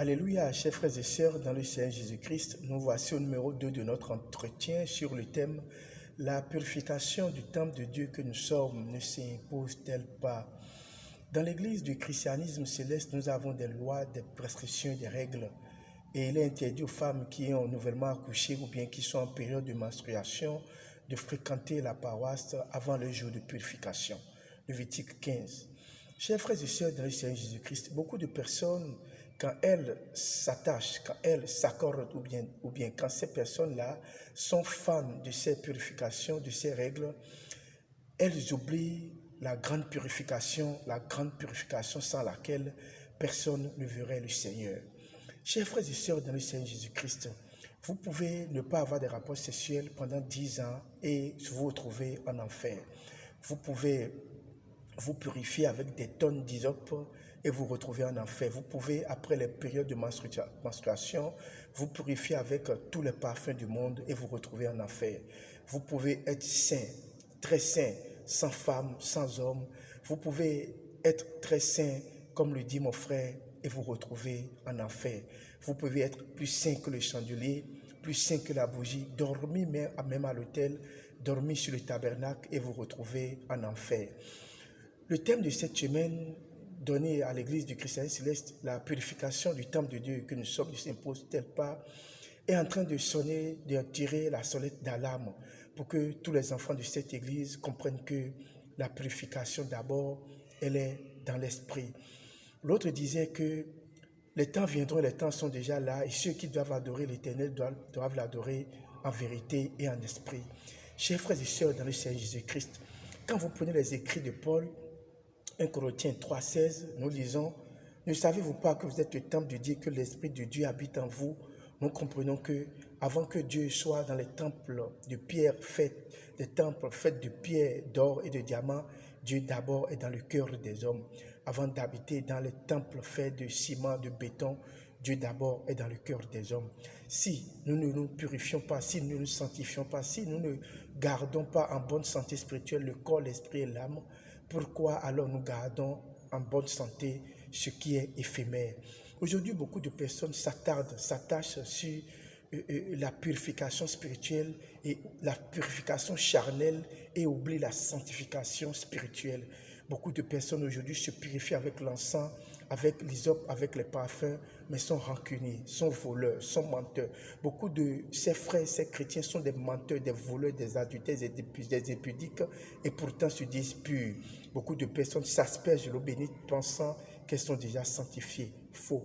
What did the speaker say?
Alléluia, chers frères et sœurs, dans le Seigneur Jésus-Christ, nous voici au numéro 2 de notre entretien sur le thème « La purification du temple de Dieu que nous sommes ne s'impose-t-elle pas ?» Dans l'église du christianisme céleste, nous avons des lois, des prescriptions, des règles. Et il est interdit aux femmes qui ont nouvellement accouché ou bien qui sont en période de menstruation de fréquenter la paroisse avant le jour de purification. Lévitique 15. Chers frères et sœurs dans le Seigneur Jésus-Christ, beaucoup de personnes, quand elles s'attachent, quand elles s'accordent ou bien quand ces personnes-là sont fans de ces purifications, de ces règles, elles oublient la grande purification sans laquelle personne ne verrait le Seigneur. Chers frères et sœurs dans le Seigneur Jésus-Christ, vous pouvez ne pas avoir des rapports sexuels pendant 10 ans et vous retrouver en enfer. Vous pouvez vous purifier avec des tonnes d'hysope et vous retrouver en enfer. Vous pouvez, après les périodes de menstruation, vous purifier avec tous les parfums du monde et vous retrouver en enfer. Vous pouvez être saint, très saint, sans femme, sans homme. Vous pouvez être très saint, comme le dit mon frère, et vous retrouver en enfer. Vous pouvez être plus saint que le chandelier, plus saint que la bougie, dormir même à l'autel, dormir sur le tabernacle et vous retrouver en enfer. Le thème de cette semaine, donné à l'église du christianisme céleste, la purification du temple de Dieu que nous sommes, ne s'impose-t-elle pas, est en train de sonner, de tirer la sonnette d'alarme pour que tous les enfants de cette église comprennent que la purification d'abord, elle est dans l'esprit. L'autre disait que les temps viendront, les temps sont déjà là et ceux qui doivent adorer l'Éternel doivent l'adorer en vérité et en esprit. Chers frères et sœurs dans le Seigneur Jésus-Christ, quand vous prenez les écrits de Paul, 1 Corinthiens 3,16, nous lisons « Ne savez-vous pas que vous êtes le temple de Dieu, que l'Esprit de Dieu habite en vous ?» Nous comprenons que avant que Dieu soit dans les temples de pierre des temples faits de pierre, d'or et de diamants, Dieu d'abord est dans le cœur des hommes. Avant d'habiter dans les temples faits de ciment, de béton, Dieu d'abord est dans le cœur des hommes. Si nous ne nous purifions pas, si nous ne nous sanctifions pas, si nous ne gardons pas en bonne santé spirituelle le corps, l'esprit et l'âme, pourquoi alors nous gardons en bonne santé ce qui est éphémère? Aujourd'hui, beaucoup de personnes s'attachent sur la purification spirituelle et la purification charnelle et oublient la sanctification spirituelle. Beaucoup de personnes aujourd'hui se purifient avec l'encens, avec l'hysope, avec les parfums, mais sont rancuniers, sont voleurs, sont menteurs. Beaucoup de ces frères, ces chrétiens sont des menteurs, des voleurs, des adultères, des impudiques et pourtant se disent purs. Beaucoup de personnes s'aspergent de l'eau bénite pensant qu'elles sont déjà sanctifiées. Faux.